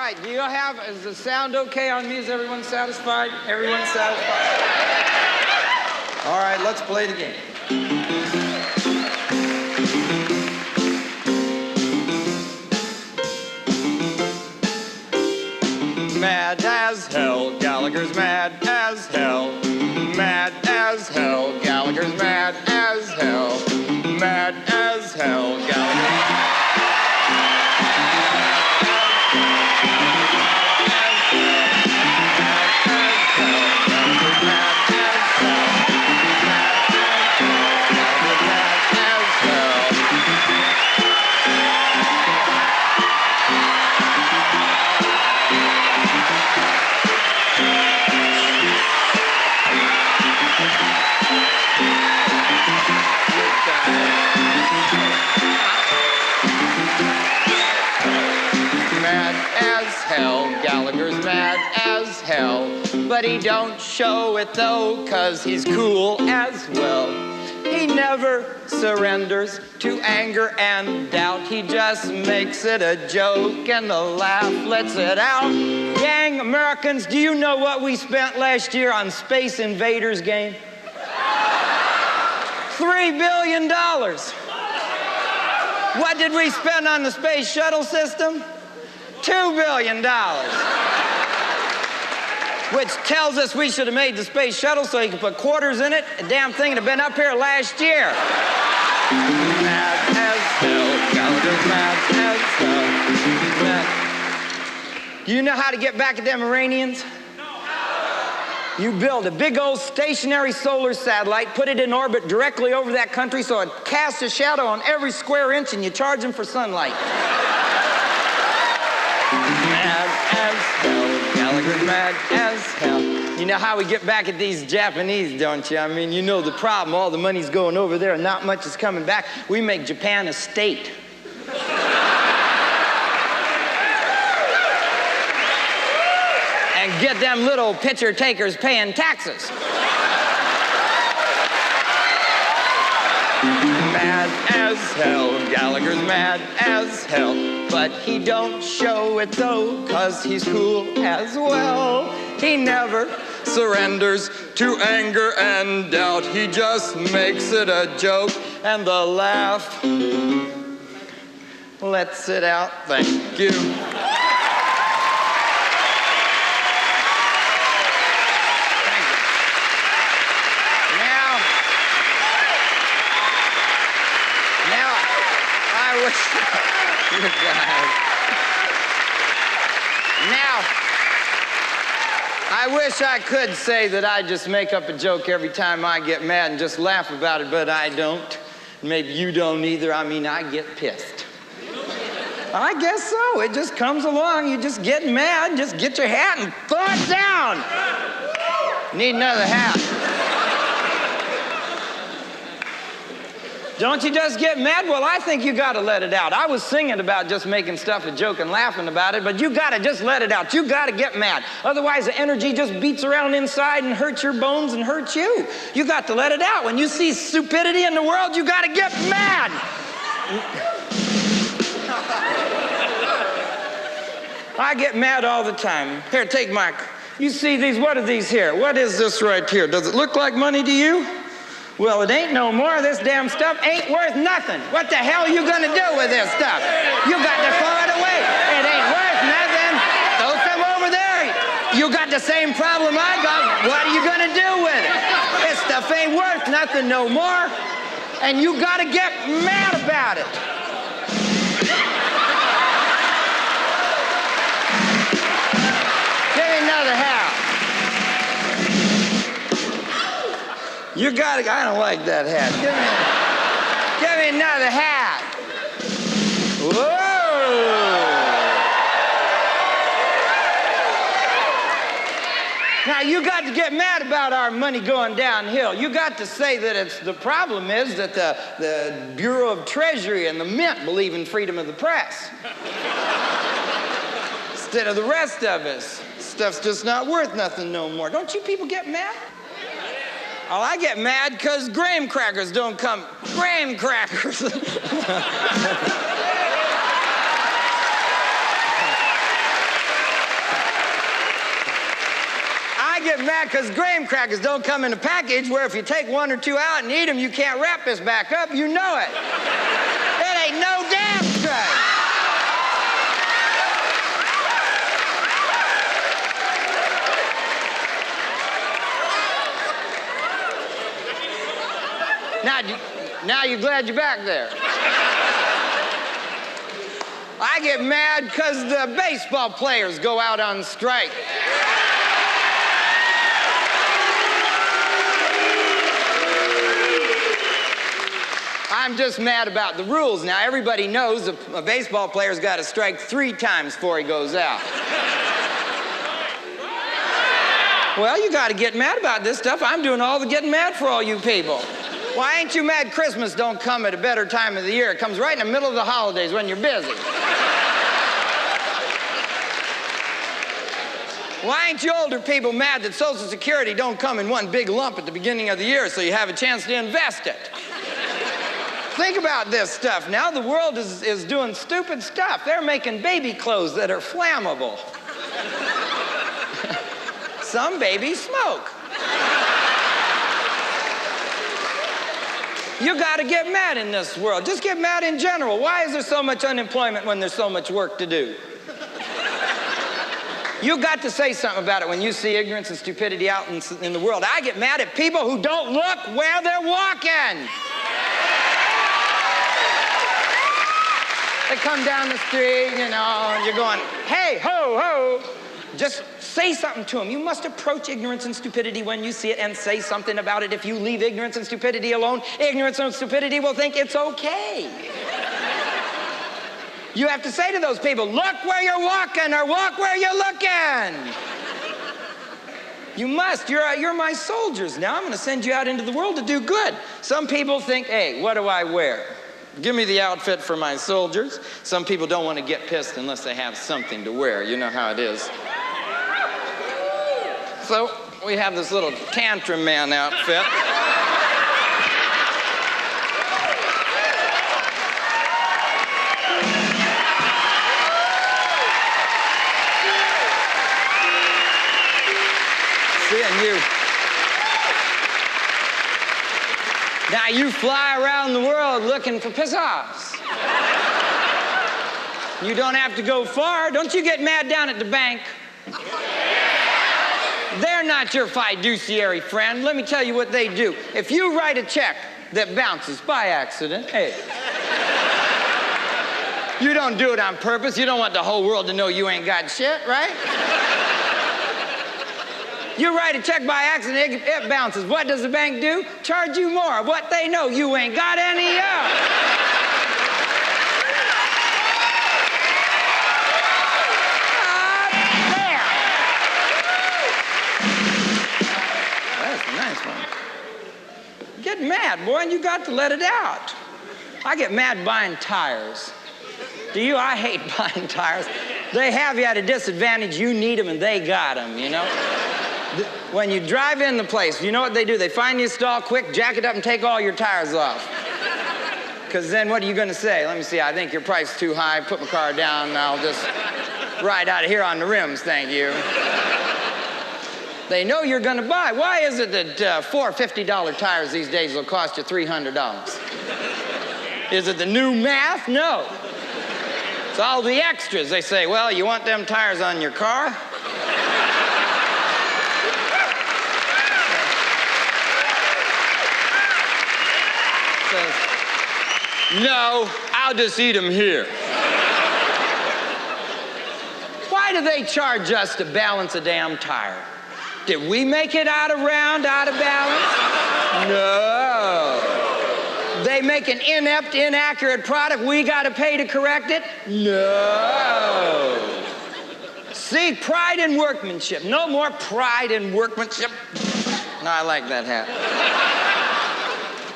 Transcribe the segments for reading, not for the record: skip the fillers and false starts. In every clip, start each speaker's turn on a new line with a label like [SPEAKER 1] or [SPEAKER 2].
[SPEAKER 1] right, do you have, is the sound okay on me? Is everyone satisfied? Everyone satisfied? All right, let's play the game. Mad as hell, Gallagher's mad as hell. Mad as hell, Gallagher's mad as hell. Mad as hell, Gallagher's Gallagher's mad as hell, but he don't show it though, 'cause he's cool as well. He never surrenders to anger and doubt. He just makes it a joke and the laugh lets it out. Gang, Americans, do you know what we spent last year on Space Invaders game? $3 billion. What did we spend on the space shuttle system? $2 billion. Which tells us we should have made the space shuttle so you could put quarters in it. A damn thing would have been up here last year. Mad as hell, Gallagher's mad as hell. Mad. Do you know how to get back at them Iranians? You build a big old stationary solar satellite, put it in orbit directly over that country so it casts a shadow on every square inch, and you charge them for sunlight. Mad as hell, Gallagher's mad as hell. You know how we get back at these Japanese, don't you? I mean, you know the problem. All the money's going over there and not much is coming back. We make Japan a state. And get them little picture takers paying taxes. Mad as hell, Gallagher's mad as hell, but he don't show it though, 'cause he's cool as well. He never surrenders to anger and doubt. He just makes it a joke and the laugh lets it out. Thank you. Now, I wish I could say that I just make up a joke every time I get mad and just laugh about it, but I don't. Maybe you don't either. I mean, I get pissed. I guess so. It just comes along. You just get mad, just get your hat and throw it down. Need another hat. Don't you just get mad? Well, I think you gotta let it out. I was singing about just making stuff a joke and laughing about it, but you gotta just let it out. You gotta get mad. Otherwise, the energy just beats around inside and hurts your bones and hurts you. You got to let it out. When you see stupidity in the world, you gotta get mad. I get mad all the time. Here, take my, you see these, what are these here? What is this right here? Does it look like money to you? Well, it ain't no more. This damn stuff ain't worth nothing. What the hell are you gonna do with this stuff? You got to throw it away. It ain't worth nothing. Throw some over there. You got the same problem I got. What are you gonna do with it? This stuff ain't worth nothing no more. And you gotta get mad about it. Give me another hat. You gotta, I don't like that hat. Give me another hat. Whoa! Now you got to get mad about our money going downhill. You got to say that it's, the problem is that the Bureau of Treasury and the Mint believe in freedom of the press. Instead of the rest of us. Stuff's just not worth nothing no more. Don't you people get mad? Oh, I get mad because graham crackers don't come. Graham crackers. get mad because graham crackers don't come in a package where if you take 1 or 2 out and eat them, you can't wrap this back up. You know it. It ain't no damn strike. Now you're glad you're back there. I get mad because the baseball players go out on strike. I'm just mad about the rules. Now, everybody knows a baseball player's got to strike 3 times before he goes out. Well, you got to get mad about this stuff. I'm doing all the getting mad for all you people. Why ain't you mad Christmas don't come at a better time of the year? It comes right in the middle of the holidays when you're busy. Why ain't you older people mad that Social Security don't come in one big lump at the beginning of the year so you have a chance to invest it? Think about this stuff. Now the world is doing stupid stuff. They're making baby clothes that are flammable. Some babies smoke. You got to get mad in this world. Just get mad in general. Why is there so much unemployment when there's so much work to do? You got to say something about it when you see ignorance and stupidity out in the world. I get mad at people who don't look where they're walking. They come down the street, you know, and you're going, hey, ho, ho. Just say something to them. You must approach ignorance and stupidity when you see it and say something about it. If you leave ignorance and stupidity alone, ignorance and stupidity will think it's okay. You have to say to those people, look where you're walking or walk where you're looking. You must. You're my soldiers now. I'm going to send you out into the world to do good. Some people think, hey, what do I wear? Give me the outfit for my soldiers. Some people don't want to get pissed unless they have something to wear. You know how it is. So we have this little tantrum man outfit. Seeing you. Now you fly around the world looking for piss-offs. You don't have to go far. Don't you get mad down at the bank. They're not your fiduciary friend. Let me tell you what they do. If you write a check that bounces by accident, hey, you don't do it on purpose. You don't want the whole world to know you ain't got shit, right? You write a check by accident, it bounces. What does the bank do? Charge you more. What they know you ain't got any of. Get mad, boy, and you got to let it out. I get mad buying tires. Do you? I hate buying tires. They have you at a disadvantage. You need them, and they got them, you know? When you drive in the place, you know what they do? They find you a stall quick, jack it up, and take all your tires off. Because then what are you going to say? Let me see, I think your price is too high. Put my car down, and I'll just ride out of here on the rims, thank you. They know you're going to buy. Why is it that 4 $50 tires these days will cost you $300? Is it the new math? No. It's all the extras. They say, well, you want them tires on your car? Says, no, I'll just eat them here. Why do they charge us to balance a damn tire? Did we make it out of round, out of balance? No. They make an inept, inaccurate product. We got to pay to correct it? No. See, pride in workmanship. No more pride in workmanship. No, I like that hat.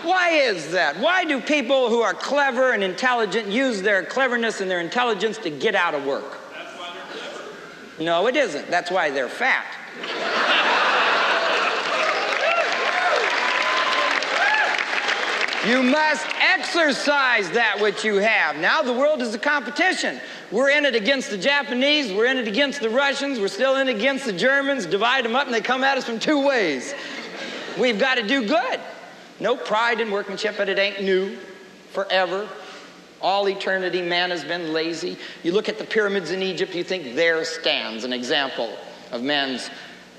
[SPEAKER 1] Why is that? Why do people who are clever and intelligent use their cleverness and their intelligence to get out of work? That's why they're clever. No, it isn't. That's why they're fat. You must exercise that which you have. Now the world is a competition. We're in it against the Japanese, we're in it against the Russians, we're still in it against the Germans, divide them up and they come at us from two ways. We've got to do good. No pride in workmanship, but it ain't new. Forever. All eternity, man has been lazy. You look at the pyramids in Egypt, you think there stands an example of man's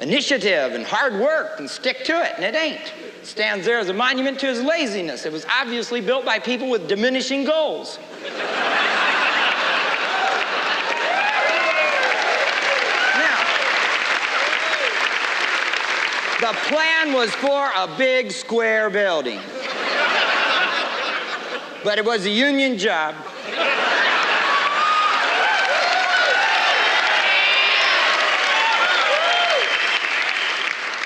[SPEAKER 1] initiative and hard work and stick to it, and it ain't. It stands there as a monument to his laziness. It was obviously built by people with diminishing goals. The plan was for a big square building. But it was a union job.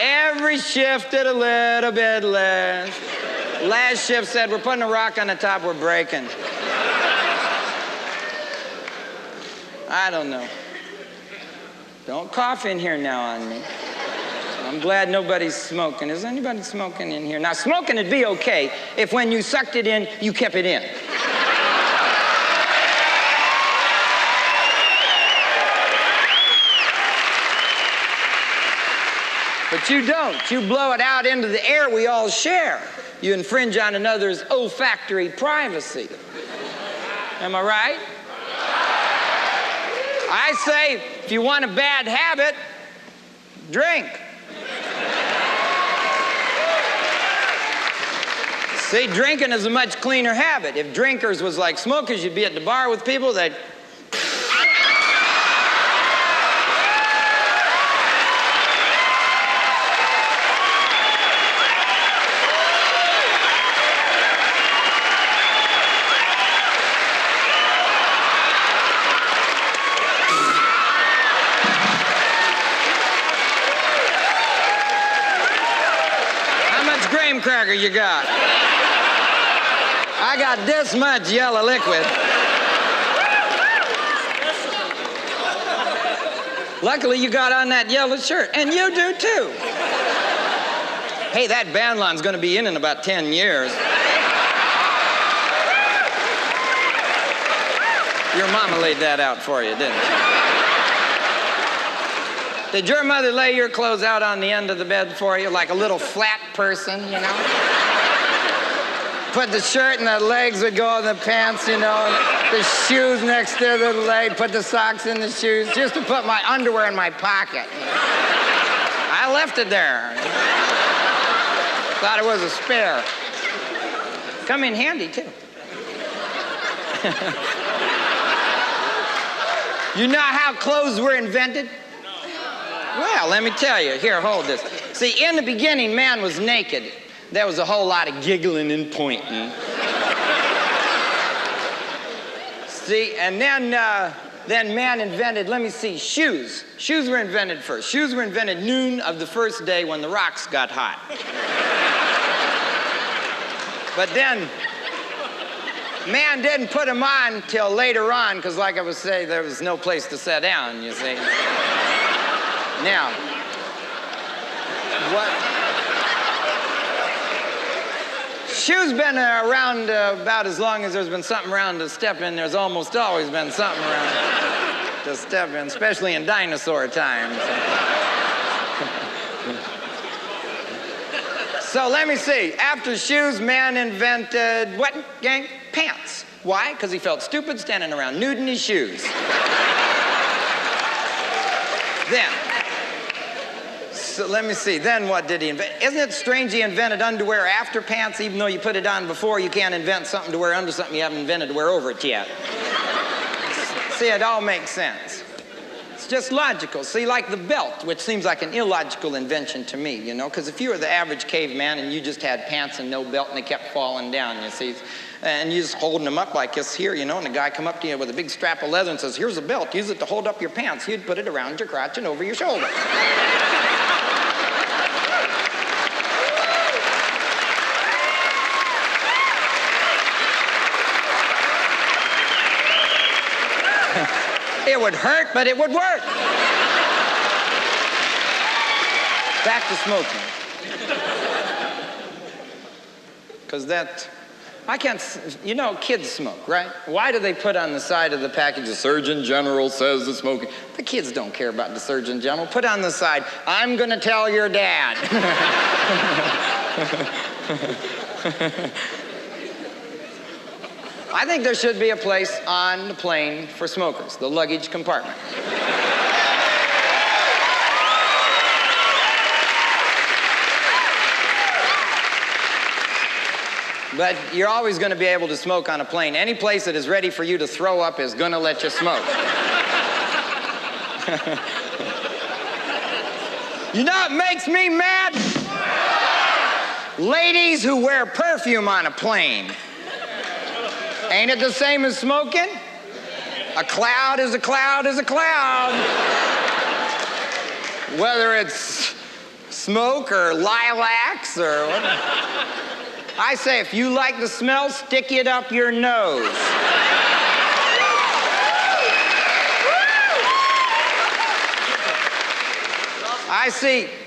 [SPEAKER 1] Every shift did a little bit less. Last shift said, we're putting a rock on the top, we're breaking. I don't know. Don't cough in here now on me. I'm glad nobody's smoking. Is anybody smoking in here? Now, smoking would be okay if when you sucked it in, you kept it in. But you don't. You blow it out into the air we all share. You infringe on another's olfactory privacy. Am I right? I say, if you want a bad habit, drink. See, drinking is a much cleaner habit. If drinkers was like smokers, you'd be at the bar with people that... How much graham cracker you got? I got this much yellow liquid. Luckily, you got on that yellow shirt, and you do too. Hey, that band line's going to be in about 10 years. Your mama laid that out for you, didn't she? Did your mother lay your clothes out on the end of the bed for you, like a little flat person, you know? Put the shirt and the legs would go on the pants, you know, and the shoes next to the leg, put the socks in the shoes, just to put my underwear in my pocket. I left it there. Thought it was a spare. Come in handy, too. You know how clothes were invented? Well, let me tell you. Here, hold this. See, in the beginning, man was naked. There was a whole lot of giggling and pointing. See, and then man invented, let me see, shoes. Shoes were invented first. Shoes were invented noon of the first day when the rocks got hot. But then, man didn't put them on till later on, because like I was saying, there was no place to sit down, you see. Now, what? Shoes been around about as long as there's been something around to step in. There's almost always been something around to step in, especially in dinosaur times. So let me see. After shoes, man invented what, gang? Pants. Why? Because he felt stupid standing around nude in his shoes. Then. So let me see, then what did he invent? Isn't it strange he invented underwear after pants, even though you put it on before? You can't invent something to wear under something you haven't invented to wear over it yet. See, it all makes sense. It's just logical. See, like the belt, which seems like an illogical invention to me, you know, because if you were the average caveman and you just had pants and no belt and they kept falling down, you see, and you're just holding them up like this here, you know, and a guy come up to you with a big strap of leather and says, here's a belt, use it to hold up your pants. You'd put it around your crotch and over your shoulder. It would hurt, but it would work. Back to smoking. Because that I can't, you know, kids smoke, right? Why do they put on the side of the package, the Surgeon General says the smoking? The kids don't care about the Surgeon General. Put on the side, I'm gonna tell your dad. I think there should be a place on the plane for smokers, the luggage compartment. But you're always going to be able to smoke on a plane. Any place that is ready for you to throw up is going to let you smoke. You know what makes me mad? Ladies who wear perfume on a plane. Ain't it the same as smoking? A cloud is a cloud is a cloud. Whether it's smoke or lilacs or whatever. I say, if you like the smell, stick it up your nose.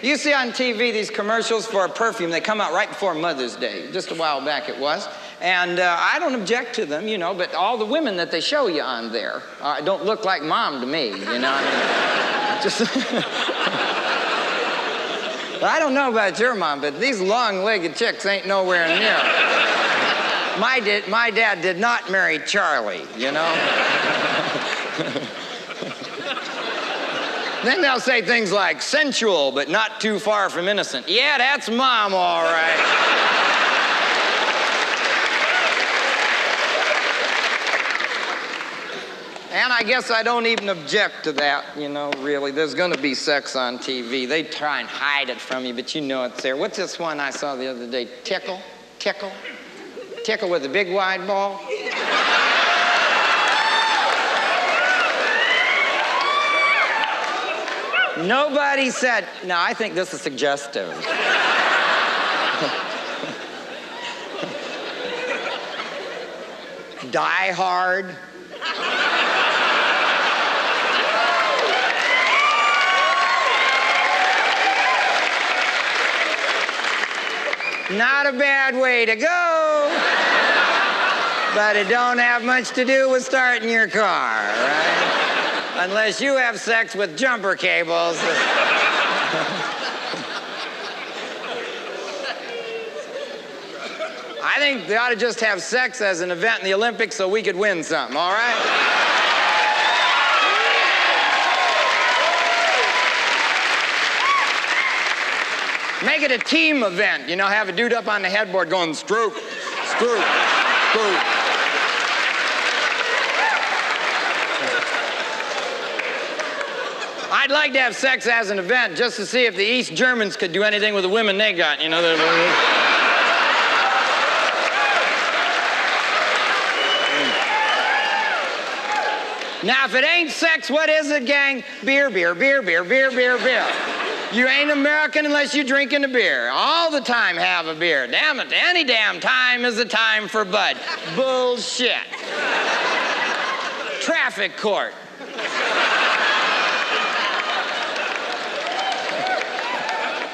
[SPEAKER 1] You see on TV these commercials for perfume. They come out right before Mother's Day. Just a while back it was. And I don't object to them, you know, but all the women that they show you on there don't look like Mom to me, you know. I mean, just... I don't know about your mom, but these long-legged chicks ain't nowhere near. My dad did not marry Charlie, you know? Then they'll say things like sensual, but not too far from innocent. Yeah, that's Mom, all right. And I guess I don't even object to that, you know, really. There's going to be sex on TV. They try and hide it from you, but you know it's there. What's this one I saw the other day? Tickle? Tickle? Tickle with a big wide ball? Nobody said, no, I think this is suggestive. Die Hard? Not a bad way to go, but it don't have much to do with starting your car, right? Unless you have sex with jumper cables. I think they ought to just have sex as an event in the Olympics so we could win something, all right? Make it a team event, you know, have a dude up on the headboard going stroke, stroke, stroke. I'd like to have sex as an event just to see if the East Germans could do anything with the women they got, you know. Now, if it ain't sex, what is it, gang? Beer, beer, beer, beer, beer, beer, beer. You ain't American unless you're drinking a beer. All the time have a beer. Damn it, any damn time is a time for bud. Bullshit. Traffic court.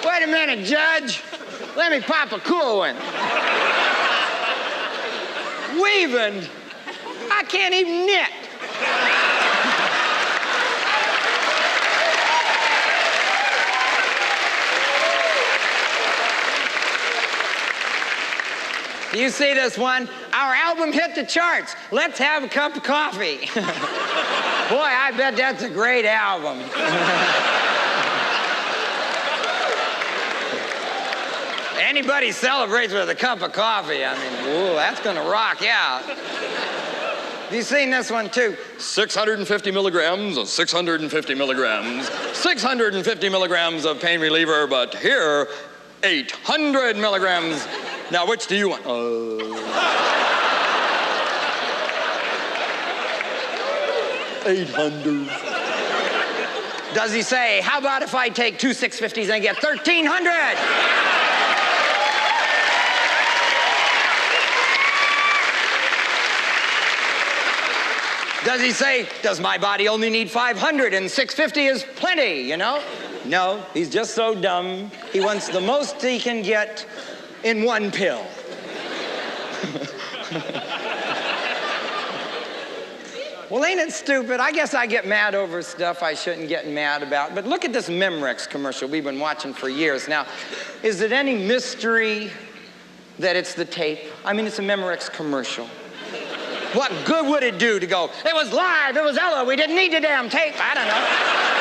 [SPEAKER 1] Wait a minute, Judge. Let me pop a cool one. Weaving. I can't even knit. Do you see this one? Our album hit the charts. Let's have a cup of coffee. Boy, I bet that's a great album. Anybody celebrates with a cup of coffee, I mean, ooh, that's gonna rock out. You seen this one too? 650 milligrams of 650 milligrams. 650 milligrams of pain reliever, but here, 800 milligrams. Now, which do you want? 800. Does he say, how about if I take 2 650s and get 1,300? Does he say, does my body only need 500 and 650 is plenty, you know? No, he's just so dumb. He wants the most he can get in one pill. Well, ain't it stupid? I guess I get mad over stuff I shouldn't get mad about. But look at this Memorex commercial we've been watching for years. Now, is it any mystery that it's the tape? I mean, it's a Memorex commercial. What good would it do to go, it was live, it was Ella, we didn't need the damn tape? I don't know.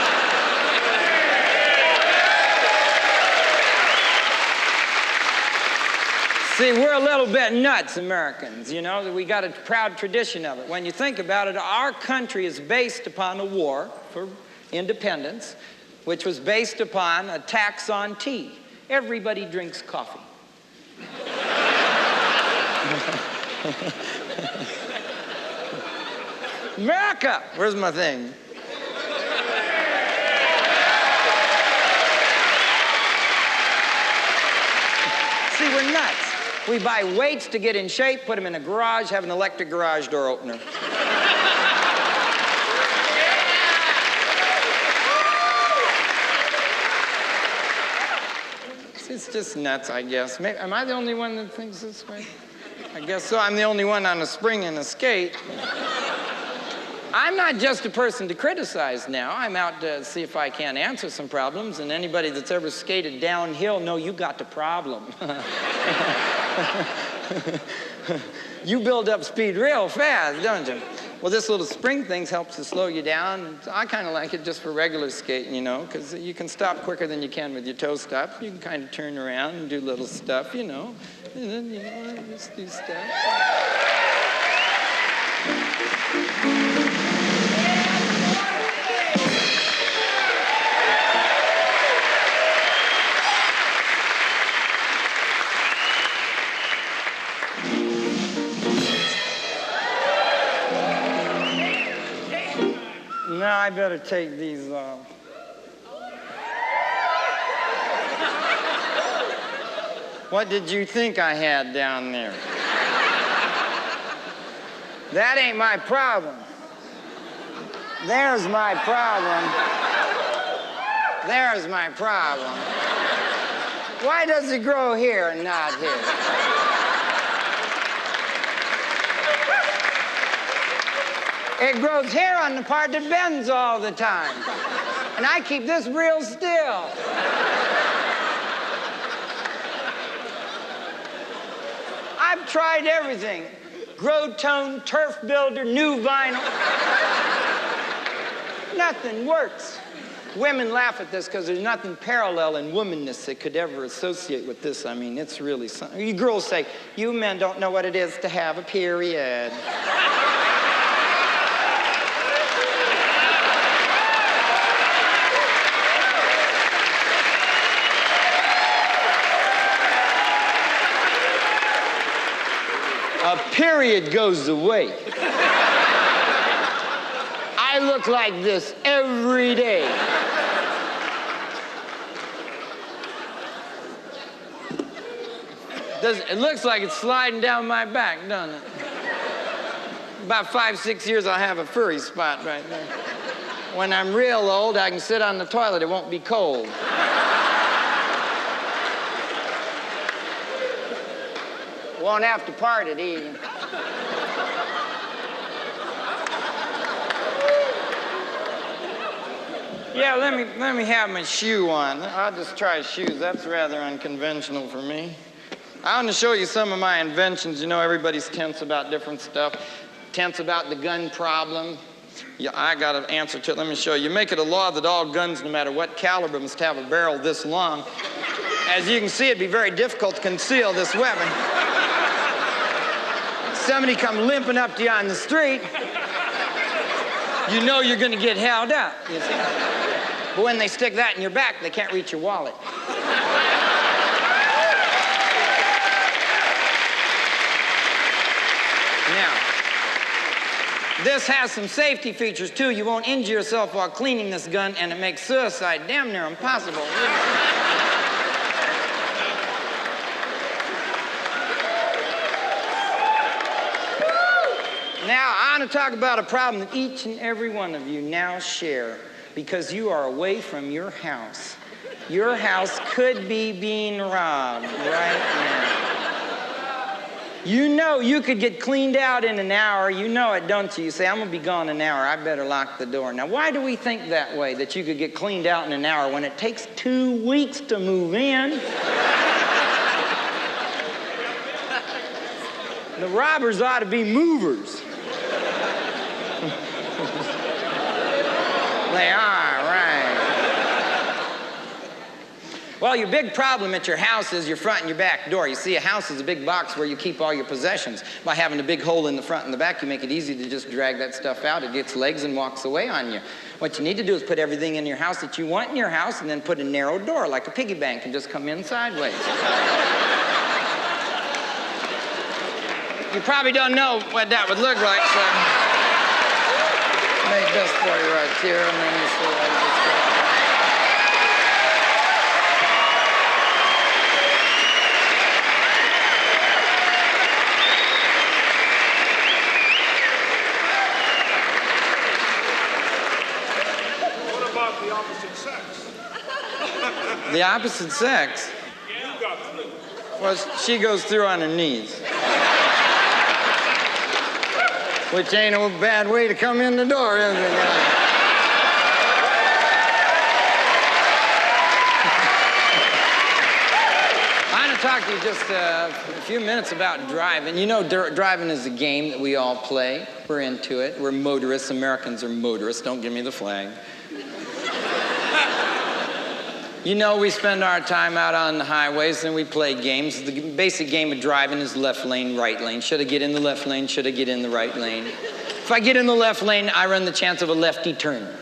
[SPEAKER 1] See, we're a little bit nuts, Americans, you know. We got a proud tradition of it. When you think about it, our country is based upon a war for independence, which was based upon a tax on tea. Everybody drinks coffee. America! Where's my thing? See, we're nuts. We buy weights to get in shape, put them in a garage, have an electric garage door opener. It's just nuts, I guess. Maybe, am I the only one that thinks this way? I guess so. I'm the only one on a spring and a skate. I'm not just a person to criticize now. I'm out to see if I can answer some problems, and anybody that's ever skated downhill, know you got the problem. You build up speed real fast, don't you? Well, this little spring thing helps to slow you down. And I kind of like it just for regular skating, you know, because you can stop quicker than you can with your toe stop. You can kind of turn around and do little stuff, you know. And then, you know, just do stuff. Now I better take these off. What did you think I had down there? That ain't my problem. There's my problem. There's my problem. Why does it grow here and not here? It grows here on the part that bends all the time. And I keep this real still. I've tried everything. Grow tone, turf builder, new vinyl. Nothing works. Women laugh at this because there's nothing parallel in womanness that could ever associate with this. I mean, it's really something. You girls say, you men don't know what it is to have a period. A period goes away. I look like this every day. It looks like it's sliding down my back, doesn't it? About 5, 6 years, I'll have a furry spot right there. When I'm real old, I can sit on the toilet. It won't be cold. Won't have to part it either. Yeah, let me have my shoe on. I'll just try shoes. That's rather unconventional for me. I want to show you some of my inventions. You know, everybody's tense about different stuff. Tense about the gun problem. Yeah, I got an answer to it. Let me show you. Make it a law that all guns, no matter what caliber, must have a barrel this long. As you can see, it'd be very difficult to conceal this weapon. Somebody come limping up to you on the street, you know you're going to get held up, you see. But when they stick that in your back, they can't reach your wallet. Now, this has some safety features, too. You won't injure yourself while cleaning this gun, and it makes suicide damn near impossible. Now, I want to talk about a problem that each and every one of you now share because you are away from your house. Your house could be being robbed right now. You know you could get cleaned out in an hour. You know it, don't you? You say, I'm going to be gone an hour. I better lock the door. Now, why do we think that way, that you could get cleaned out in an hour when it takes 2 weeks to move in? The robbers ought to be movers. They are, right. Well, your big problem at your house is your front and your back door. You see, a house is a big box where you keep all your possessions. By having a big hole in the front and the back, you make it easy to just drag that stuff out. It gets legs and walks away on you. What you need to do is put everything in your house that you want in your house and then put a narrow door like a piggy bank and just come in sideways. You probably don't know what that would look like, so make this for you right here, and then you see how you just go.
[SPEAKER 2] What about the opposite sex?
[SPEAKER 1] The opposite sex?
[SPEAKER 2] You got through.
[SPEAKER 1] Well, she goes through on her knees. Which ain't a bad way to come in the door, is it? I want to talk to you just a few minutes about driving. You know, driving is a game that we all play. We're into it. We're motorists. Americans are motorists. Don't give me the flag. You know, we spend our time out on the highways and we play games. The basic game of driving is left lane, right lane. Should I get in the left lane? Should I get in the right lane? If I get in the left lane, I run the chance of a lefty turner,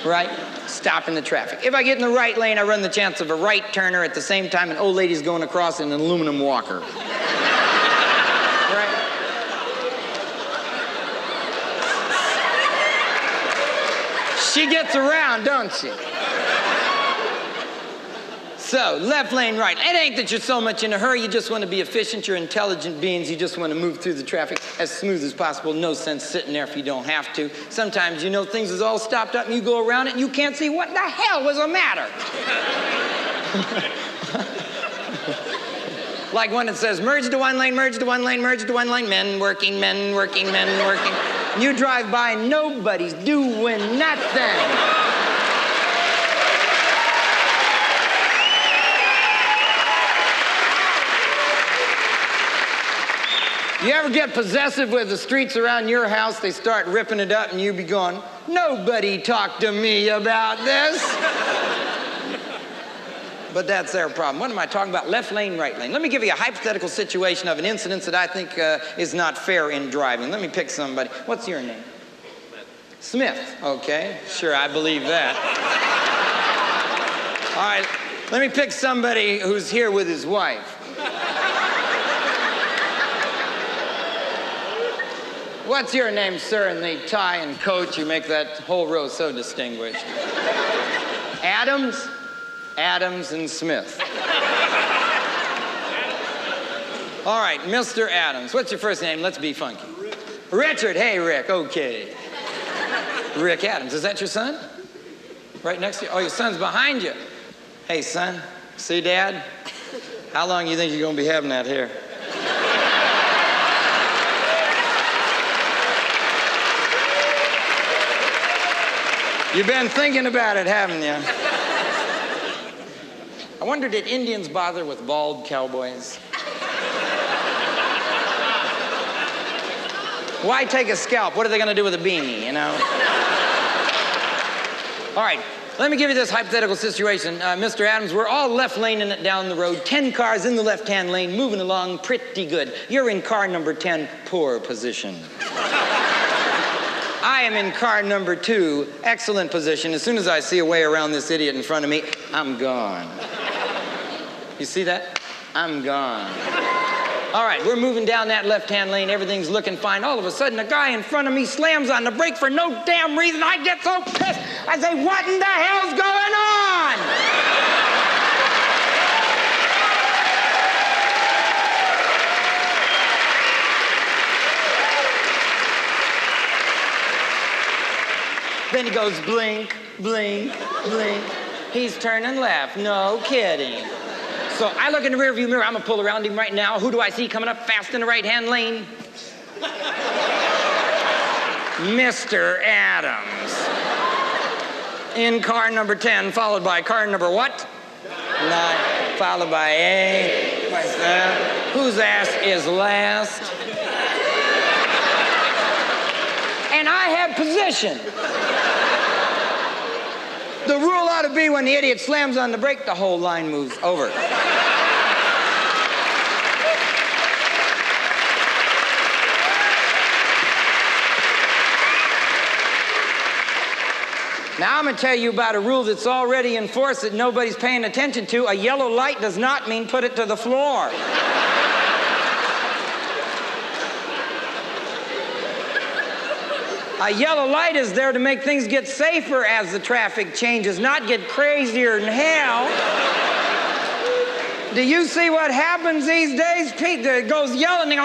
[SPEAKER 1] right? Stopping the traffic. If I get in the right lane, I run the chance of a right turner at the same time an old lady's going across in an aluminum walker. Right? She gets around, don't she? So, left lane, right. It ain't that you're so much in a hurry. You just want to be efficient. You're intelligent beings. You just want to move through the traffic as smooth as possible. No sense sitting there if you don't have to. Sometimes, you know, things is all stopped up and you go around it and you can't see what the hell was the matter. Like when it says, merge to one lane, merge to one lane, merge to one lane. Men working, men working, men working. And you drive by and nobody's doing nothing. You ever get possessive with the streets around your house? They start ripping it up and you be going, nobody talked to me about this. But that's their problem. What am I talking about? Left lane, right lane. Let me give you a hypothetical situation of an incident that I think is not fair in driving. Let me pick somebody. What's your name? Smith. Okay, sure, I believe that. All right, let me pick somebody who's here with his wife. What's your name, sir? In the tie and coat, you make that whole row so distinguished. Adams, Adams, and Smith. All right, Mr. Adams. What's your first name? Let's be funky. Richard. Hey, Rick. Okay. Rick Adams. Is that your son? Right next to you? Oh, your son's behind you. Hey, son. See, Dad? How long do you think you're going to be having that hair? You've been thinking about it, haven't you? I wonder, did Indians bother with bald cowboys? Why take a scalp? What are they going to do with a beanie, you know? All right, let me give you this hypothetical situation. Mr. Adams, we're all left laning it down the road. 10 cars in the left-hand lane, moving along pretty good. You're in car number 10, poor position. I am in car number 2, excellent position. As soon as I see a way around this idiot in front of me, I'm gone. You see that? I'm gone. All right, we're moving down that left-hand lane. Everything's looking fine. All of a sudden, a guy in front of me slams on the brake for no damn reason. I get so pissed. I say, what in the hell's going on? Then he goes blink, blink, blink. He's turning left. No kidding. So I look in the rearview mirror. I'm going to pull around him right now. Who do I see coming up fast in the right-hand lane? Mr. Adams. In car number 10, followed by car number what? 9, followed by A. Whose ass is last? And I have position. The rule ought to be when the idiot slams on the brake, the whole line moves over. Now, I'm going to tell you about a rule that's already in force that nobody's paying attention to. A yellow light does not mean put it to the floor. A yellow light is there to make things get safer as the traffic changes, not get crazier than hell. Do you see what happens these days? Pete goes yelling, they go,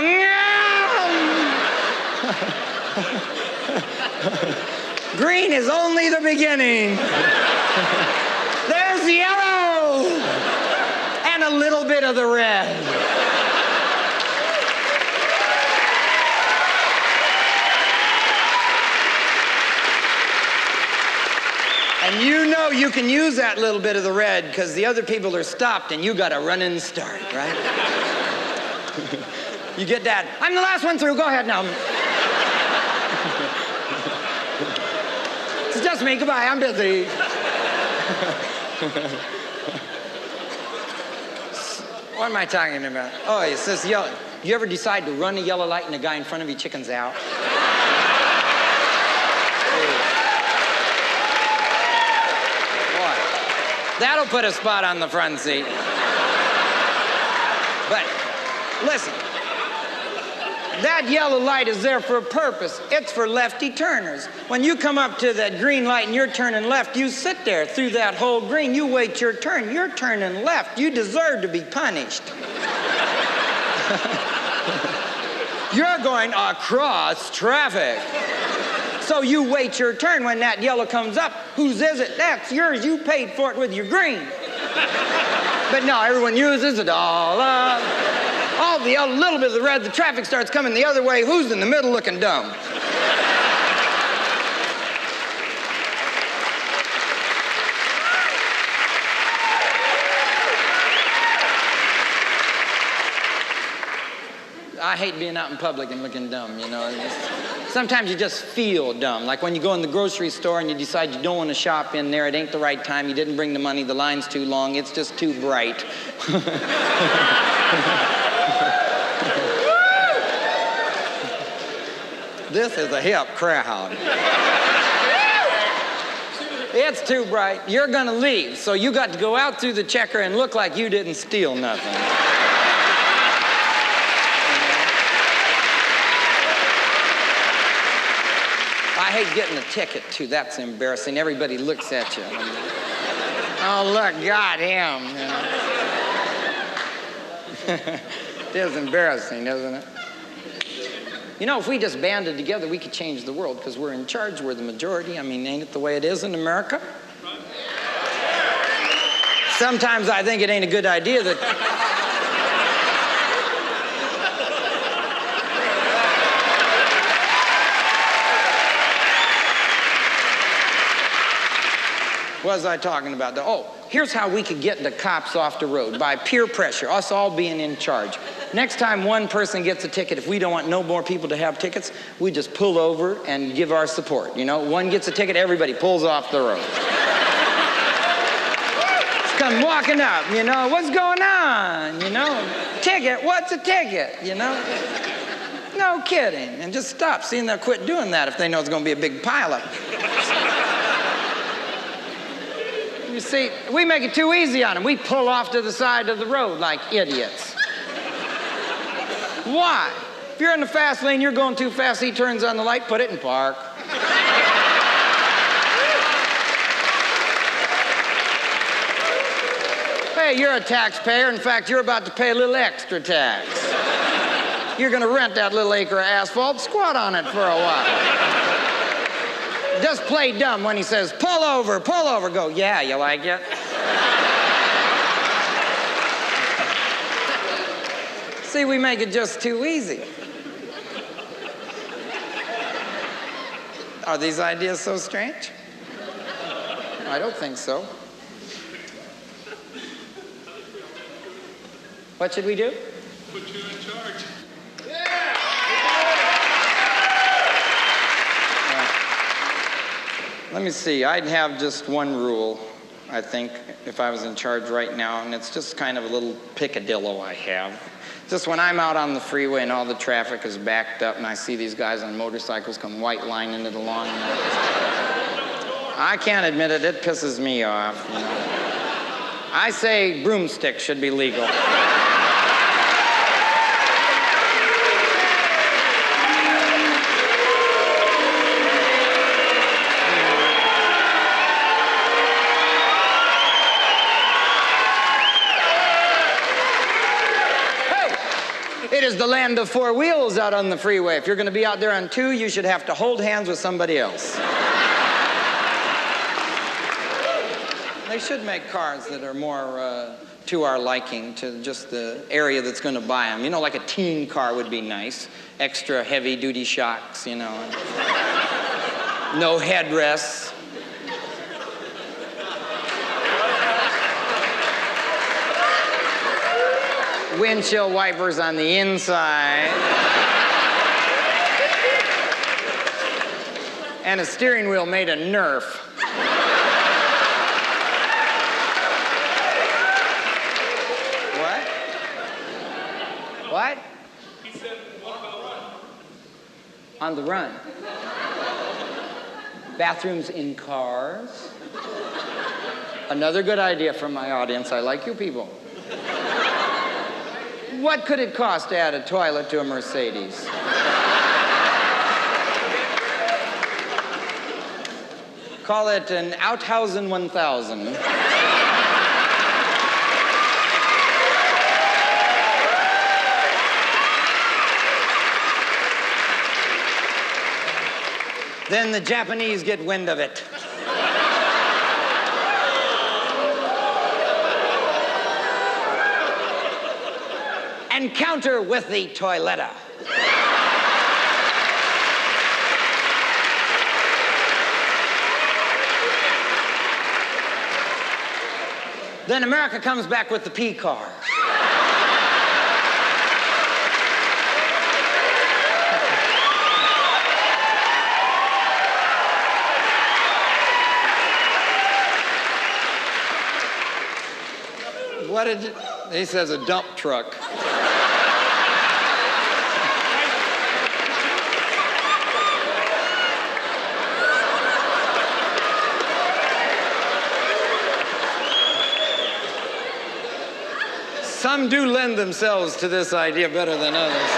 [SPEAKER 1] green is only the beginning. There's the yellow and a little bit of the red. And you know you can use that little bit of the red because the other people are stopped and you got a running start, right? You get that. I'm the last one through. Go ahead now. It's just me. Goodbye. I'm busy. What am I talking about? Oh, it says yellow. You ever decide to run a yellow light and the guy in front of you chickens out? That'll put a spot on the front seat. But listen, that yellow light is there for a purpose. It's for lefty turners. When you come up to that green light and you're turning left, you sit there through that whole green. You wait your turn. You're turning left. You deserve to be punished. You're going across traffic. So you wait your turn. When that yellow comes up, whose is it? That's yours. You paid for it with your green. But no, everyone uses it all up. All the yellow, little bit of the red, the traffic starts coming the other way. Who's in the middle looking dumb? I hate being out in public and looking dumb, you know. Sometimes you just feel dumb. Like when you go in the grocery store and you decide you don't want to shop in there, it ain't the right time, you didn't bring the money, the line's too long, it's just too bright. This is a hip crowd. It's too bright. You're gonna leave, so you got to go out through the checker and look like you didn't steal nothing. I hate getting a ticket, too. That's embarrassing. Everybody looks at you. Oh, look, got him, you know. It is embarrassing, isn't it? You know, if we just banded together, we could change the world because we're in charge, we're the majority. I mean, ain't it the way it is in America? Sometimes I think it ain't a good idea that... What was I talking about? Oh, here's how we could get the cops off the road, by peer pressure, us all being in charge. Next time one person gets a ticket, if we don't want no more people to have tickets, we just pull over and give our support. You know, one gets a ticket, everybody pulls off the road. Just come walking up, you know, what's going on, you know? Ticket, what's a ticket, you know? No kidding, and just stop. See, and they'll quit doing that if they know it's going to be a big pileup. You see, we make it too easy on them. We pull off to the side of the road like idiots. Why? If you're in the fast lane, you're going too fast, he turns on the light, put it in park. Hey, you're a taxpayer. In fact, you're about to pay a little extra tax. You're going to rent that little acre of asphalt, squat on it for a while. Just play dumb when he says, pull over, go, yeah, you like it? See, we make it just too easy. Are these ideas so strange? I don't think so. What should we do?
[SPEAKER 2] Put you in charge.
[SPEAKER 1] Let me see. I'd have just one rule, I think, if I was in charge right now, and it's just kind of a little picadillo I have. Just when I'm out on the freeway and all the traffic is backed up and I see these guys on motorcycles come white lining it along, I can't admit it, it pisses me off. You know? I say broomsticks should be legal. It is the land of four wheels out on the freeway. If you're going to be out there on two, you should have to hold hands with somebody else. They should make cars that are more to our liking, to just the area that's going to buy them. You know, like a teen car would be nice. Extra heavy-duty shocks, you know. No headrests. Windshield wipers on the inside. And a steering wheel made of Nerf. What? What?
[SPEAKER 2] He said, what about run?
[SPEAKER 1] On the run. Bathrooms in cars. Another good idea from my audience. I like you people. What could it cost to add a toilet to a Mercedes? Call it an Outhausen 1000. Then the Japanese get wind of it. And counter with the toiletta. Then America comes back with the P car. What did you, he says a dump truck. Some do lend themselves to this idea better than others.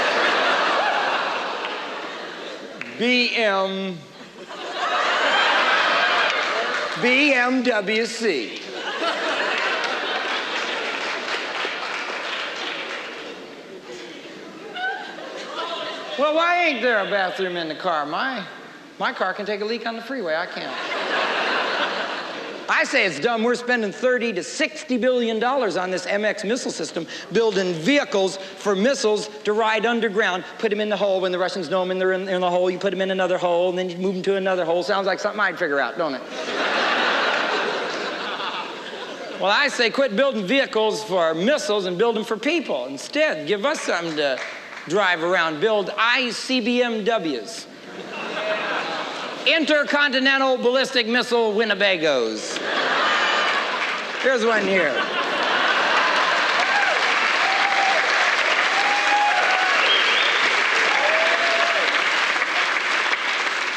[SPEAKER 1] BMWC. Well, why ain't there a bathroom in the car? My car can take a leak on the freeway. I can't. I say it's dumb. We're spending $30 to $60 billion on this MX missile system, building vehicles for missiles to ride underground, put them in the hole. When the Russians know them in the hole, you put them in another hole, and then you move them to another hole. Sounds like something I'd figure out, don't it? Well, I say quit building vehicles for missiles and build them for people. Instead, give us something to drive around. Build ICBMWs. Intercontinental Ballistic Missile Winnebagos. Here's one here.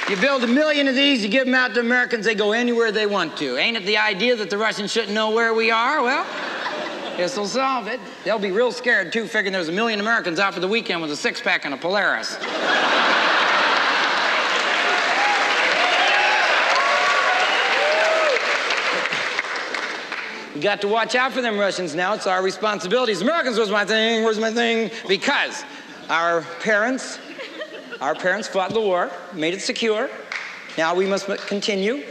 [SPEAKER 1] You build 1 million of these, you give them out to Americans, they go anywhere they want to. Ain't it the idea that the Russians shouldn't know where we are? Well, this'll solve it. They'll be real scared, too, figuring there's 1 million Americans out for the weekend with a six-pack and a Polaris. We got to watch out for them Russians now. It's our responsibilities. Americans was my thing, where's my thing? Because our parents fought the war, made it secure. Now we must continue,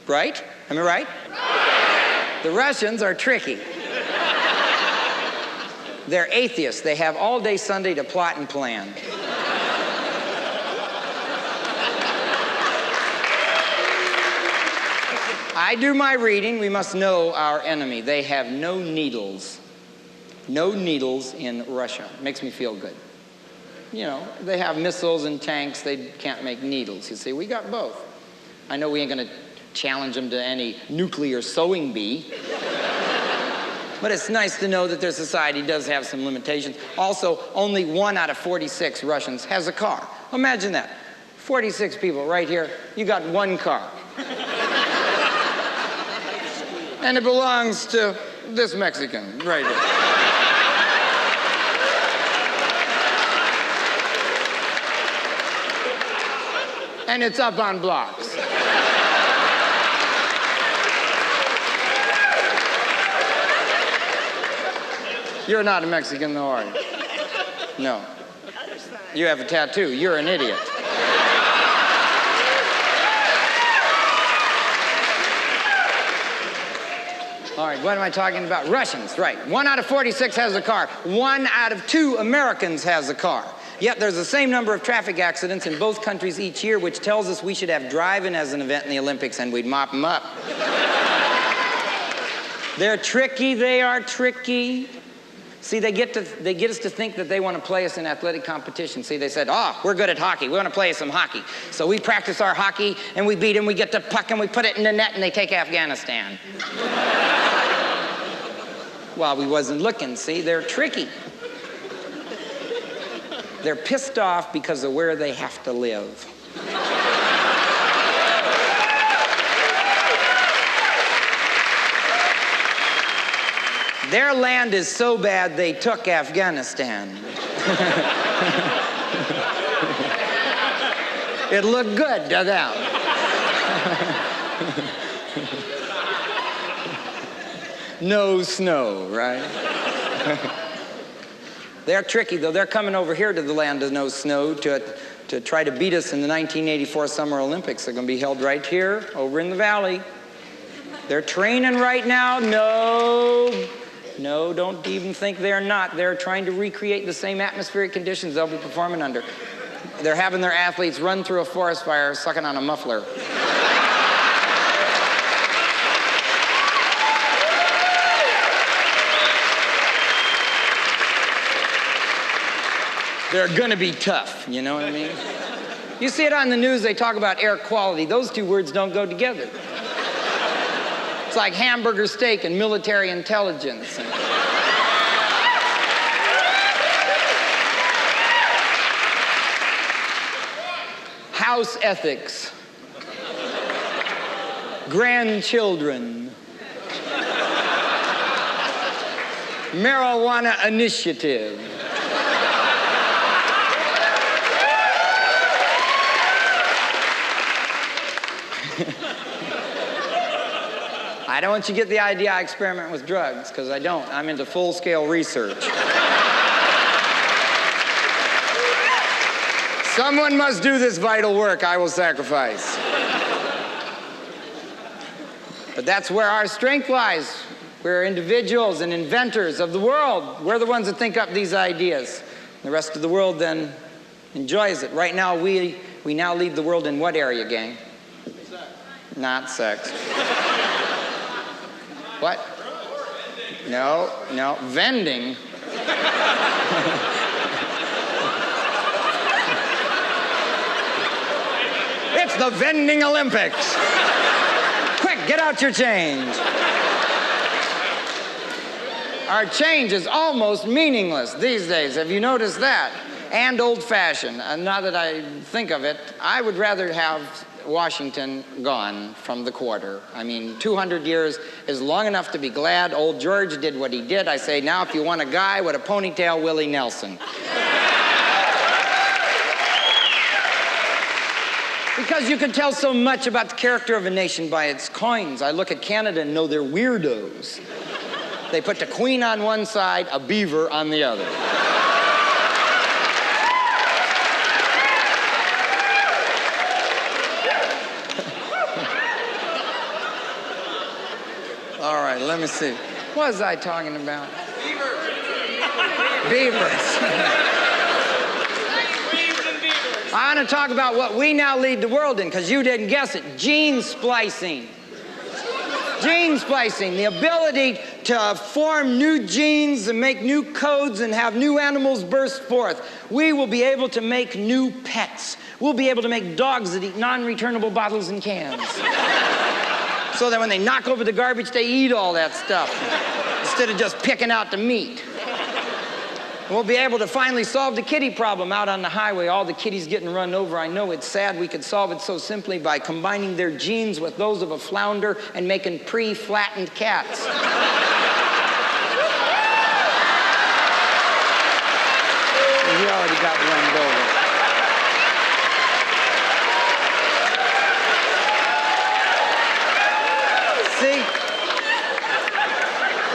[SPEAKER 1] right? Am I right? The Russians are tricky. They're atheists. They have all day Sunday to plot and plan. I do my reading. We must know our enemy. They have no needles. No needles in Russia. Makes me feel good. You know, they have missiles and tanks. They can't make needles. You see, we got both. I know we ain't going to challenge them to any nuclear sewing bee. But it's nice to know that their society does have some limitations. Also, only 1 out of 46 Russians has a car. Imagine that. 46 people right here. You got 1 car. And it belongs to this Mexican right here. And it's up on blocks. You're not a Mexican, though, are you? No. You have a tattoo. You're an idiot. All right, what am I talking about? Russians, right. 1 out of 46 has a car. 1 out of 2 Americans has a car. Yet there's the same number of traffic accidents in both countries each year, which tells us we should have driving as an event in the Olympics and we'd mop them up. They're tricky. They are tricky. See, they get us to think that they want to play us in athletic competition. See, they said, oh, we're good at hockey. We want to play some hockey. So we practice our hockey, and we beat them. We get the puck, and we put it in the net, and they take Afghanistan. Well, we wasn't looking. See, they're tricky. They're pissed off because of where they have to live. Their land is so bad they took Afghanistan. It looked good to them. No snow, right? They're tricky, though. They're coming over here to the land of no snow to try to beat us in the 1984 Summer Olympics. They're going to be held right here, over in the valley. They're training right now. No, don't even think they're not. They're trying to recreate the same atmospheric conditions they'll be performing under. They're having their athletes run through a forest fire sucking on a muffler. They're gonna be tough, you know what I mean? You see it on the news, they talk about air quality. Those 2 words don't go together. It's like hamburger steak and military intelligence. House ethics. Grandchildren. Marijuana initiative. I don't want you to get the idea I experiment with drugs, because I don't. I'm into full-scale research. Someone must do this vital work. I will sacrifice. But that's where our strength lies. We're individuals and inventors of the world. We're the ones that think up these ideas. The rest of the world then enjoys it. Right now, we now lead the world in what area, gang? Sex. Not sex. What? No, vending. It's the vending Olympics. Quick, get out your change. Our change is almost meaningless these days. Have you noticed that? And old-fashioned. Now that I think of it, I would rather have Washington gone from the quarter. I mean, 200 years is long enough to be glad old George did what he did. I say, now if you want a guy with a ponytail, Willie Nelson. Because you can tell so much about the character of a nation by its coins. I look at Canada and know they're weirdos. They put the queen on one side, a beaver on the other. All right, let me see. What was I talking about? Beavers. I want to talk about what we now lead the world in, because you didn't guess it. Gene splicing. Gene splicing, the ability to form new genes and make new codes and have new animals burst forth. We will be able to make new pets. We'll be able to make dogs that eat non-returnable bottles and cans. So that when they knock over the garbage, they eat all that stuff instead of just picking out the meat. We'll be able to finally solve the kitty problem out on the highway. All the kitties getting run over. I know it's sad. We could solve it so simply by combining their genes with those of a flounder and making pre-flattened cats. He already got run over. See?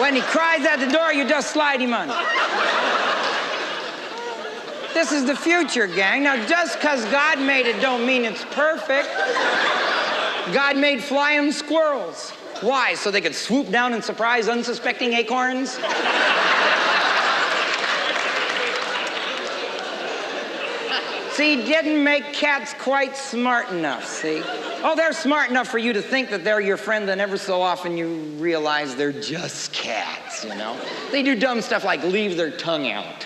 [SPEAKER 1] When he cries at the door, you just slide him on. This is the future, gang. Now, just because God made it don't mean it's perfect. God made flying squirrels. Why? So they could swoop down and surprise unsuspecting acorns? See, he didn't make cats quite smart enough, see? Oh, they're smart enough for you to think that they're your friend, and ever so often you realize they're just cats, you know? They do dumb stuff like leave their tongue out.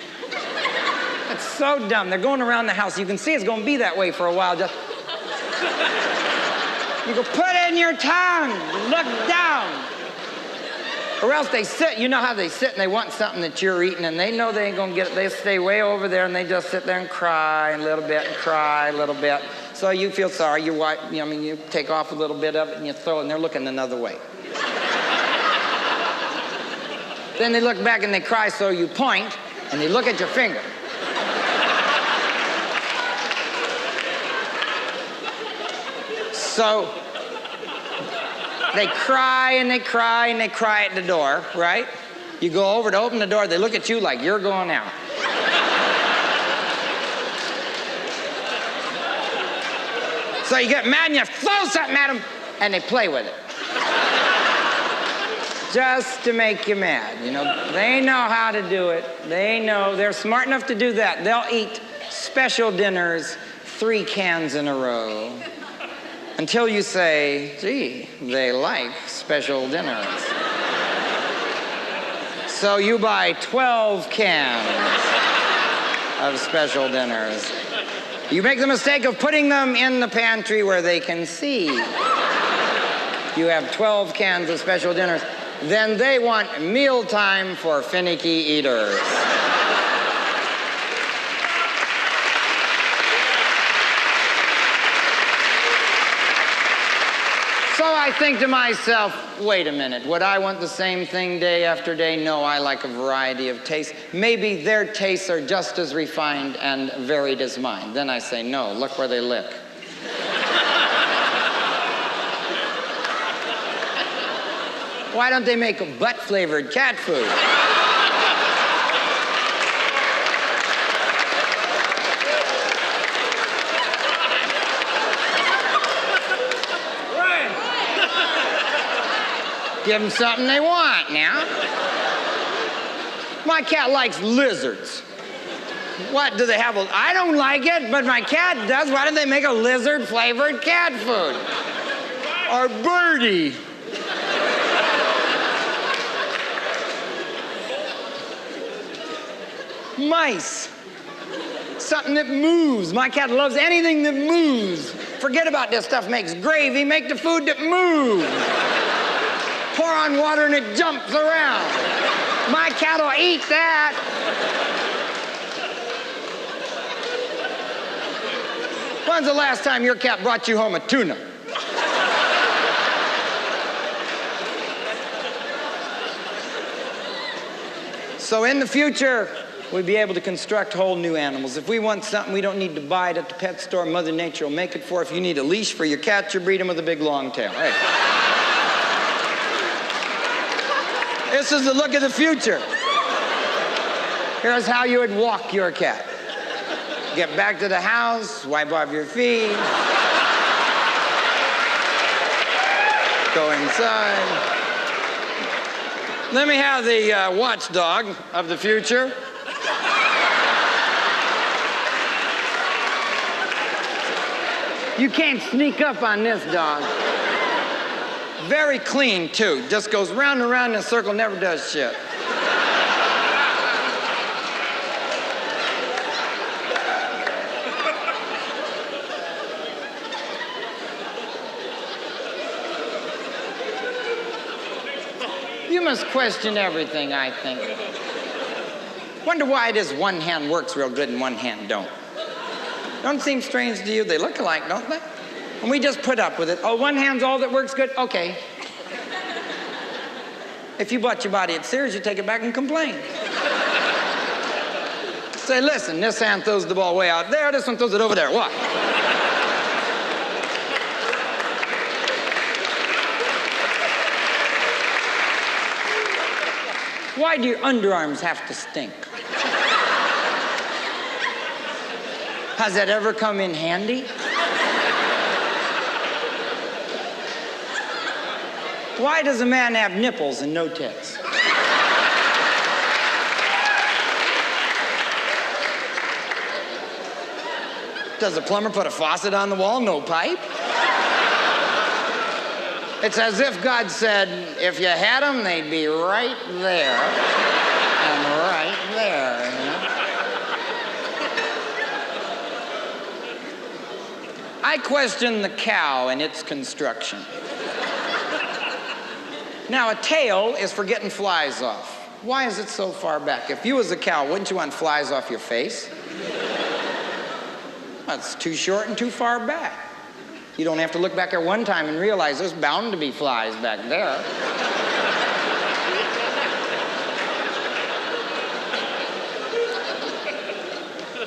[SPEAKER 1] It's so dumb. They're going around the house. You can see it's going to be that way for a while. Just you go, put in your tongue. Look down. Or else they sit. You know how they sit and they want something that you're eating, and they know they ain't going to get it. They stay way over there, and they just sit there and cry a little bit and cry a little bit. So you feel sorry. You take off a little bit of it, and you throw it, and they're looking another way. Then they look back, and they cry, so you point, and they look at your finger. So they cry and they cry and they cry at the door, right? You go over to open the door, they look at you like you're going out. So you get mad and you throw something at them and they play with it. Just to make you mad, you know. They know how to do it. They know, they're smart enough to do that. They'll eat special dinners 3 cans in a row. Until you say, gee, they like special dinners. So you buy 12 cans of special dinners. You make the mistake of putting them in the pantry where they can see. You have 12 cans of special dinners. Then they want mealtime for finicky eaters. So I think to myself, wait a minute, would I want the same thing day after day? No, I like a variety of tastes. Maybe their tastes are just as refined and varied as mine. Then I say, no, look where they lick. Why don't they make butt-flavored cat food? Give them something they want now. My cat likes lizards. What, do they have a... I don't like it, but my cat does. Why don't they make a lizard-flavored cat food? Or birdie. Mice. Something that moves. My cat loves anything that moves. Forget about this stuff makes gravy. Make the food that moves. Pour on water and it jumps around. My cat will eat that. When's the last time your cat brought you home a tuna? So in the future, we'll be able to construct whole new animals. If we want something, we don't need to buy it at the pet store. Mother Nature will make it for. If you need a leash for your cat, you breed them with a big long tail. Hey. This is the look of the future. Here's how you would walk your cat. Get back to the house, wipe off your feet. Go inside. Let me have the watchdog of the future. You can't sneak up on this dog. Very clean, too. Just goes round and round in a circle, never does shit. You must question everything, I think. Wonder why it is one hand works real good and one hand don't. Don't seem strange to you? They look alike, don't they? And we just put up with it. Oh, one hand's all that works good? Okay. If you bought your body at Sears, you take it back and complain. Say, listen, this hand throws the ball way out there, this one throws it over there. What? Why do your underarms have to stink? Has that ever come in handy? Why does a man have nipples and no tits? Does a plumber put a faucet on the wall, no pipe? It's as if God said, if you had them, they'd be right there and right there. You know? I question the cow and its construction. Now, a tail is for getting flies off. Why is it so far back? If you was a cow, wouldn't you want flies off your face? That's too short and too far back. You don't have to look back there one time and realize there's bound to be flies back there.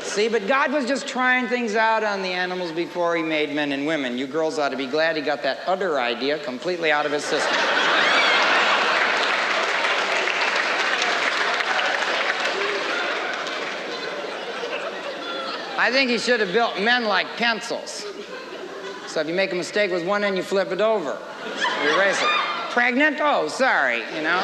[SPEAKER 1] See, but God was just trying things out on the animals before he made men and women. You girls ought to be glad he got that udder idea completely out of his system. I think he should have built men like pencils. So if you make a mistake with one end, you flip it over. You erase it. Pregnant? Oh, sorry, you know.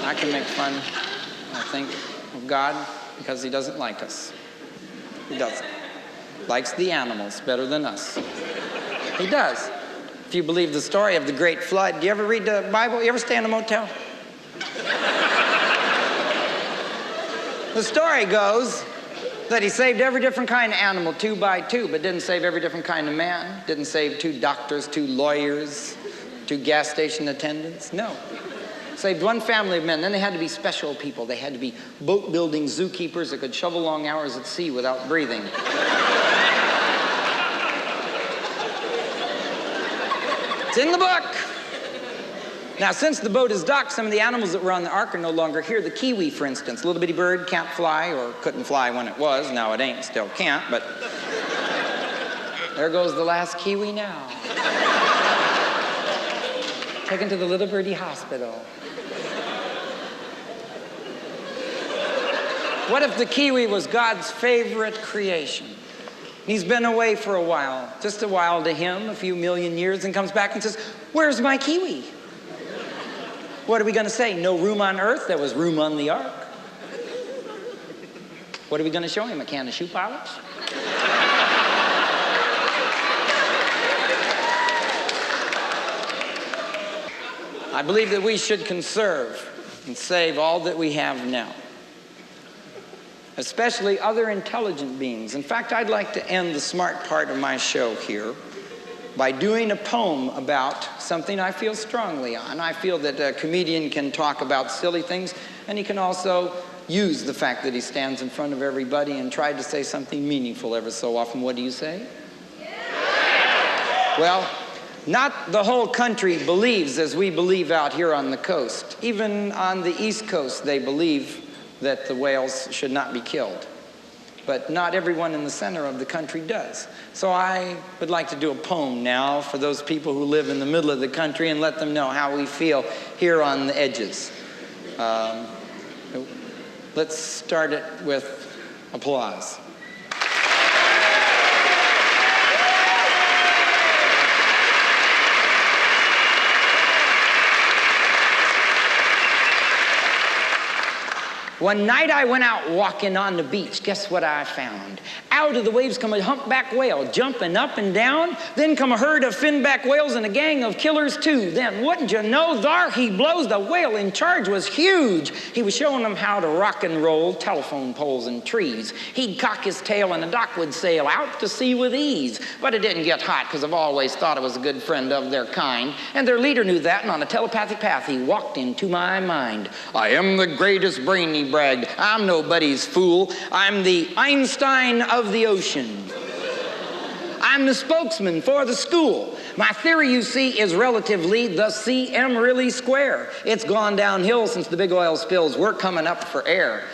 [SPEAKER 1] I can make fun, I think, of God because he doesn't like us. He doesn't. Likes the animals better than us. He does. If you believe the story of the Great Flood, do you ever read the Bible? You ever stay in a motel? The story goes that he saved every different kind of animal, 2 by 2, but didn't save every different kind of man. Didn't save 2 doctors, 2 lawyers, 2 gas station attendants. No. Saved 1 family of men. Then they had to be special people. They had to be boat-building zookeepers that could shovel long hours at sea without breathing. It's in the book. Now, since the boat is docked, some of the animals that were on the ark are no longer here. The kiwi, for instance, a little bitty bird, can't fly, or couldn't fly when it was. Now it ain't, still can't, but there goes the last kiwi now. Taken to the little birdie hospital. What if the kiwi was God's favorite creation? He's been away for a while, just a while to him, a few million years, and comes back and says, where's my kiwi? What are we going to say? No room on earth? There was room on the ark. What are we going to show him? A can of shoe polish? I believe that we should conserve and save all that we have now, especially other intelligent beings. In fact, I'd like to end the smart part of my show here by doing a poem about something I feel strongly on. I feel that a comedian can talk about silly things, and he can also use the fact that he stands in front of everybody and try to say something meaningful every so often. What do you say? Yeah. Well, not the whole country believes as we believe out here on the coast. Even on the East Coast, they believe that the whales should not be killed. But not everyone in the center of the country does. So I would like to do a poem now for those people who live in the middle of the country and let them know how we feel here on the edges. Let's start it with applause. One night I went out walking on the beach. Guess what I found? Out of the waves come a humpback whale, jumping up and down. Then come a herd of finback whales and a gang of killers too. Then, wouldn't you know, there he blows. The whale in charge was huge. He was showing them how to rock and roll telephone poles and trees. He'd cock his tail and the dock would sail out to sea with ease. But it didn't get hot, because I've always thought it was a good friend of their kind. And their leader knew that, and on a telepathic path he walked into my mind. I am the greatest brain, he bragged. I'm nobody's fool. I'm the Einstein of the ocean. I'm the spokesman for the school. My theory, you see, is relatively the CM really square. It's gone downhill since the big oil spills. We're coming up for air.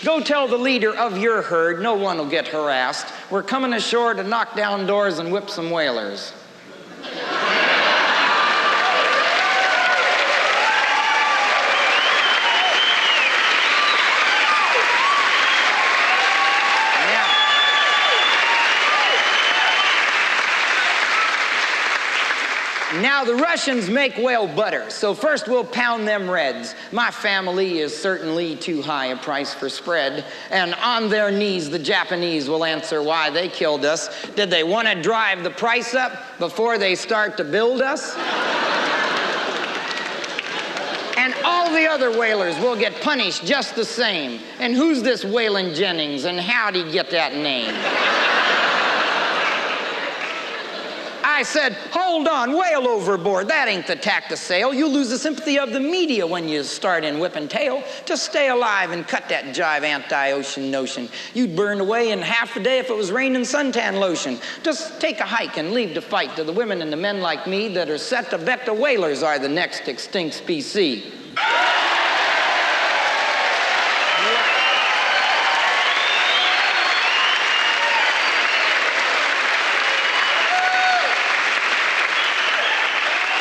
[SPEAKER 1] Go tell the leader of your herd, no one will get harassed. We're coming ashore to knock down doors and whip some whalers. Now the Russians make whale butter, so first we'll pound them reds. My family is certainly too high a price for spread. And on their knees the Japanese will answer why they killed us. Did they want to drive the price up before they start to build us? And all the other whalers will get punished just the same. And who's this Waylon Jennings, and how'd he get that name? I said, hold on, whale overboard. That ain't the tack to sail. You lose the sympathy of the media when you start in whip and tail. Just stay alive and cut that jive anti-ocean notion. You'd burn away in half a day if it was raining suntan lotion. Just take a hike and leave the fight to the women and the men like me that are set to bet the whalers are the next extinct species.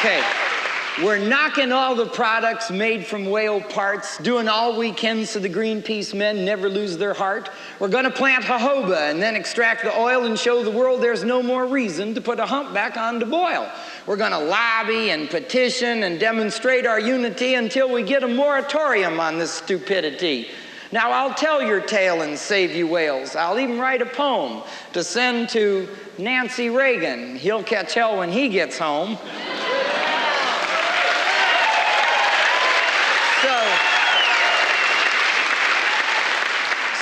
[SPEAKER 1] Okay, we're knocking all the products made from whale parts, doing all we can so the Greenpeace men never lose their heart. We're going to plant jojoba and then extract the oil and show the world there's no more reason to put a humpback on to boil. We're going to lobby and petition and demonstrate our unity until we get a moratorium on this stupidity. Now, I'll tell your tale and save you whales. I'll even write a poem to send to Nancy Reagan. He'll catch hell when he gets home.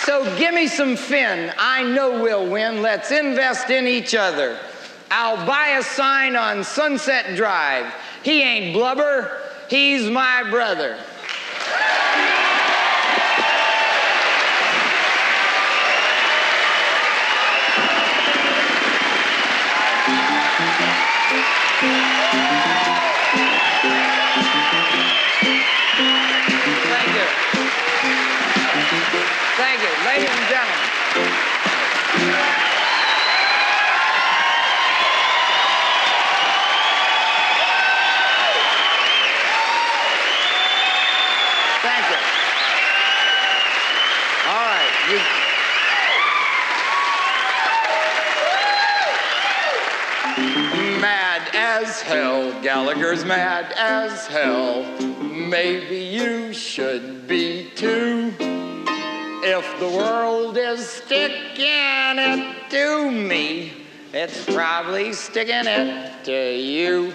[SPEAKER 1] So give me some fin. I know we'll win. Let's invest in each other. I'll buy a sign on Sunset Drive. He ain't blubber, he's my brother. Thank you, ladies and gentlemen. Thank you. All right. Mad as hell, Gallagher's mad as hell. Maybe you should be too. If the world is sticking it to me, it's probably sticking it to you.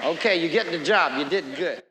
[SPEAKER 1] Okay, you're getting the job. You did good.